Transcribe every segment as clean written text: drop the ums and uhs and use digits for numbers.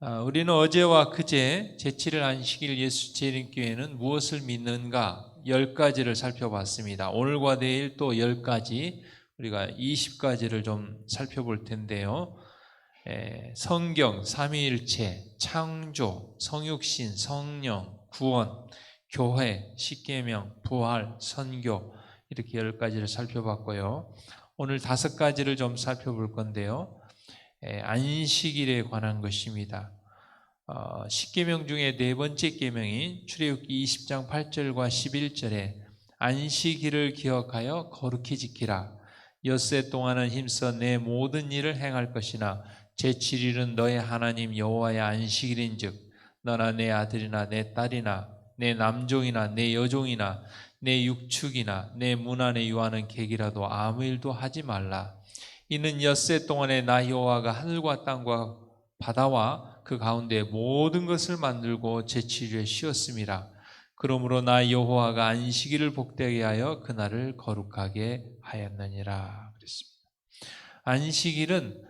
우리는 어제와 그제 제7일 안식일 예수 재림교회는 무엇을 믿는가 10가지를 살펴봤습니다. 오늘과 내일 또 10가지, 우리가 20가지를 좀 살펴볼 텐데요. 성경, 삼위일체, 창조, 성육신, 성령, 구원, 교회, 십계명, 부활, 선교, 이렇게 10가지를 살펴봤고요. 오늘 5가지를 좀 살펴볼 건데요. 안식일에 관한 것입니다. 십계명 중에 네 번째 계명인 출애굽기 20장 8절과 11절에 안식일을 기억하여 거룩히 지키라. 엿새 동안은 힘써 내 모든 일을 행할 것이나 제7일은 너의 하나님 여호와의 안식일인즉 너나 내 아들이나 내 딸이나 내 남종이나 내 여종이나 내 육축이나 내 문 안에 유하는 객이라도 아무 일도 하지 말라. 이는 엿새 동안에 나 여호와가 하늘과 땅과 바다와 그 가운데 모든 것을 만들고 제7일에 쉬었음이라. 그러므로 나 여호와가 안식일을 복되게 하여 그날을 거룩하게 하였느니라. 그랬습니다. 안식일은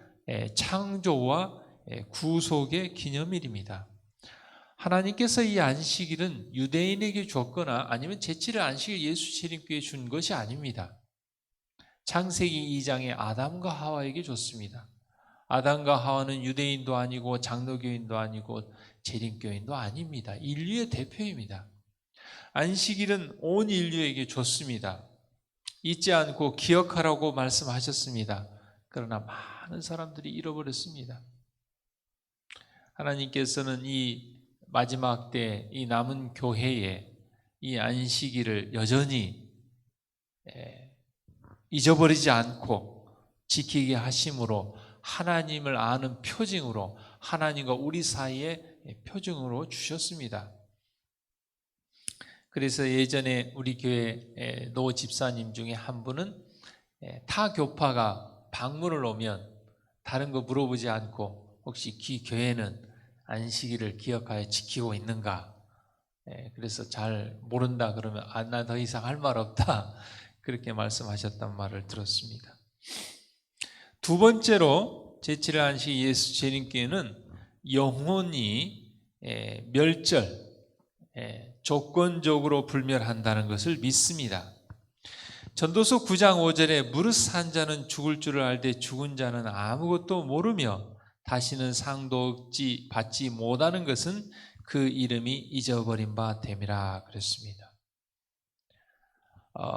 창조와 구속의 기념일입니다. 하나님께서 이 안식일은 유대인에게 줬거나 아니면 제7일 안식일 예수 재림교회에 준 것이 아닙니다. 창세기 2장에 아담과 하와에게 줬습니다. 아담과 하와는 유대인도 아니고 장로교인도 아니고 재림교인도 아닙니다. 인류의 대표입니다. 안식일은 온 인류에게 줬습니다. 잊지 않고 기억하라고 말씀하셨습니다. 그러나 많은 사람들이 잃어버렸습니다. 하나님께서는 이 마지막 때 이 남은 교회에 이 안식일을 여전히 잊어버리지 않고 지키게 하심으로 하나님을 아는 표징으로 하나님과 우리 사이에 표징으로 주셨습니다. 그래서 예전에 우리 교회 노 집사님 중에 한 분은 타 교파가 방문을 오면 다른 거 물어보지 않고 혹시 기 교회는 안식일을 기억하여 지키고 있는가? 그래서 잘 모른다 그러면 나 더 이상 할 말 없다 그렇게 말씀하셨단 말을 들었습니다. 두 번째로 제7일 안식 예수 재림교회는 영혼이 조건적으로 불멸한다는 것을 믿습니다. 전도서 9장 5절에 무릇 산 자는 죽을 줄을 알되 죽은 자는 아무것도 모르며 다시는 상도 받지 못하는 것은 그 이름이 잊어버린 바 됨이라 그랬습니다.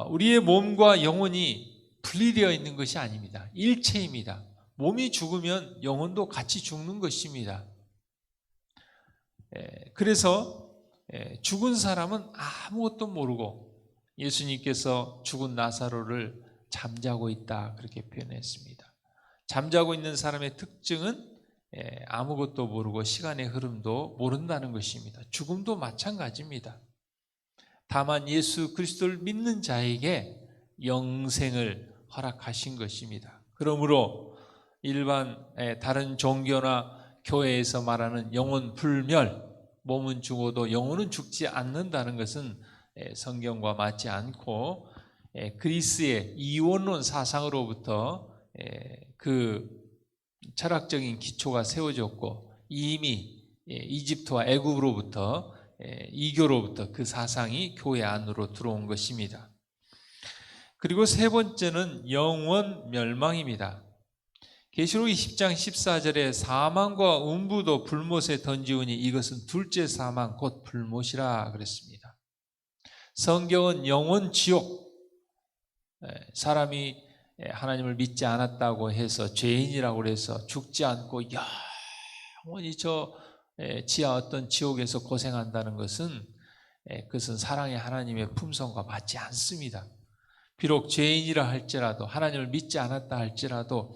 우리의 몸과 영혼이 분리되어 있는 것이 아닙니다. 일체입니다. 몸이 죽으면 영혼도 같이 죽는 것입니다. 그래서 죽은 사람은 아무것도 모르고 예수님께서 죽은 나사로를 잠자고 있다 그렇게 표현했습니다. 잠자고 있는 사람의 특징은 아무것도 모르고 시간의 흐름도 모른다는 것입니다. 죽음도 마찬가지입니다. 다만 예수 그리스도를 믿는 자에게 영생을 허락하신 것입니다. 그러므로 일반 다른 종교나 교회에서 말하는 영혼 불멸, 몸은 죽어도 영혼은 죽지 않는다는 것은 성경과 맞지 않고 그리스의 이원론 사상으로부터 그 철학적인 기초가 세워졌고 이미 이집트와 애굽으로부터 이교로부터 그 사상이 교회 안으로 들어온 것입니다. 그리고 세 번째는 영원 멸망입니다. 계시록 20장 14절에 사망과 음부도 불못에 던지우니 이것은 둘째 사망 곧 불못이라 그랬습니다. 성경은 영원 지옥, 사람이 하나님을 믿지 않았다고 해서 죄인이라고 해서 죽지 않고 영원히 저 지하 어떤 지옥에서 고생한다는 것은 그것은 사랑의 하나님의 품성과 맞지 않습니다. 비록 죄인이라 할지라도 하나님을 믿지 않았다 할지라도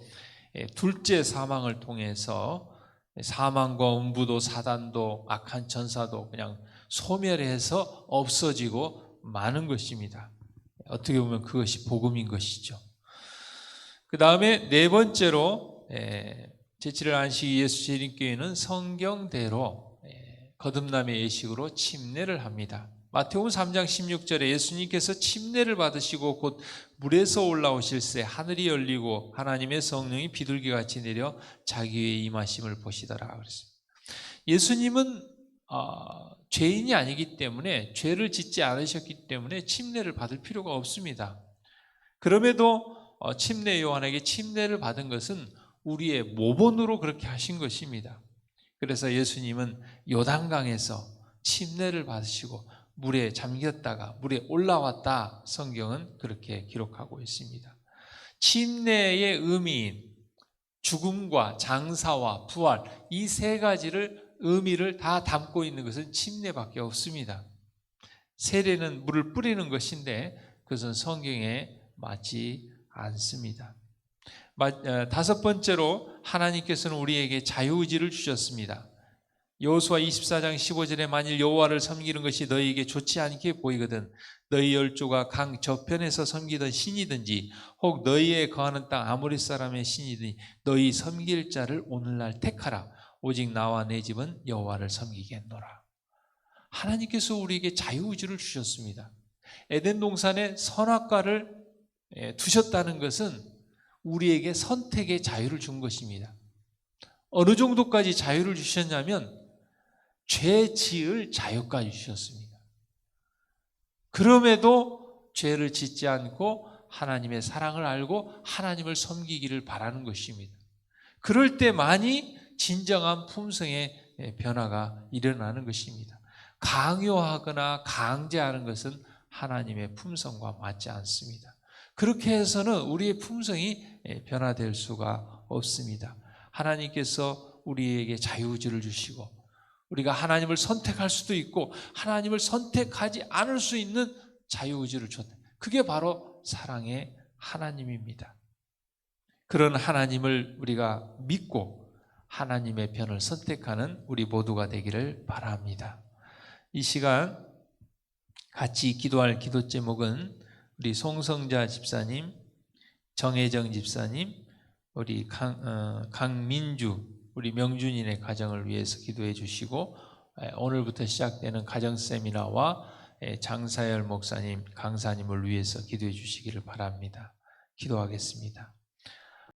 둘째 사망을 통해서 사망과 음부도 사단도 악한 전사도 그냥 소멸해서 없어지고 마는 것입니다. 어떻게 보면 그것이 복음인 것이죠. 그 다음에 네 번째로 제7일 안식 예수 재림교회는 성경대로 거듭남의 예식으로 침례를 합니다. 마태복음 3장 16절에 예수님께서 침례를 받으시고 곧 물에서 올라오실새 하늘이 열리고 하나님의 성령이 비둘기같이 내려 자기 위에 임하심을 보시더라 그랬습니다. 예수님은 죄인이 아니기 때문에, 죄를 짓지 않으셨기 때문에 침례를 받을 필요가 없습니다. 그럼에도 침례 요한에게 침례를 받은 것은 우리의 모본으로 그렇게 하신 것입니다. 그래서 예수님은 요단강에서 침례를 받으시고 물에 잠겼다가 물에 올라왔다, 성경은 그렇게 기록하고 있습니다. 침례의 의미인 죽음과 장사와 부활, 이 세 가지를 의미를 다 담고 있는 것은 침례밖에 없습니다. 세례는 물을 뿌리는 것인데 그것은 성경에 맞지 않습니다. 다섯 번째로 하나님께서는 우리에게 자유의지를 주셨습니다. 여호수아 24장 15절에 만일 여호와를 섬기는 것이 너희에게 좋지 않게 보이거든 너희 열조가 강 저편에서 섬기던 신이든지 혹 너희에 거하는 땅 아모리 사람의 신이든지 너희 섬길 자를 오늘날 택하라. 오직 나와 내 집은 여호와를 섬기겠노라. 하나님께서 우리에게 자유의지를 주셨습니다. 에덴 동산에 선악과를 두셨다는 것은 우리에게 선택의 자유를 준 것입니다. 어느 정도까지 자유를 주셨냐면 죄 지을 자유까지 주셨습니다. 그럼에도 죄를 짓지 않고 하나님의 사랑을 알고 하나님을 섬기기를 바라는 것입니다. 그럴 때만이 진정한 품성의 변화가 일어나는 것입니다. 강요하거나 강제하는 것은 하나님의 품성과 맞지 않습니다. 그렇게 해서는 우리의 품성이 변화될 수가 없습니다. 하나님께서 우리에게 자유의지를 주시고 우리가 하나님을 선택할 수도 있고 하나님을 선택하지 않을 수 있는 자유의지를 줬다. 그게 바로 사랑의 하나님입니다. 그런 하나님을 우리가 믿고 하나님의 편을 선택하는 우리 모두가 되기를 바랍니다. 이 시간 같이 기도할 기도 제목은 우리 송성자 집사님, 정혜정 집사님, 우리 강민주, 우리 명준인의 가정을 위해서 기도해 주시고 오늘부터 시작되는 가정 세미나와 장사열 목사님, 강사님을 위해서 기도해 주시기를 바랍니다. 기도하겠습니다.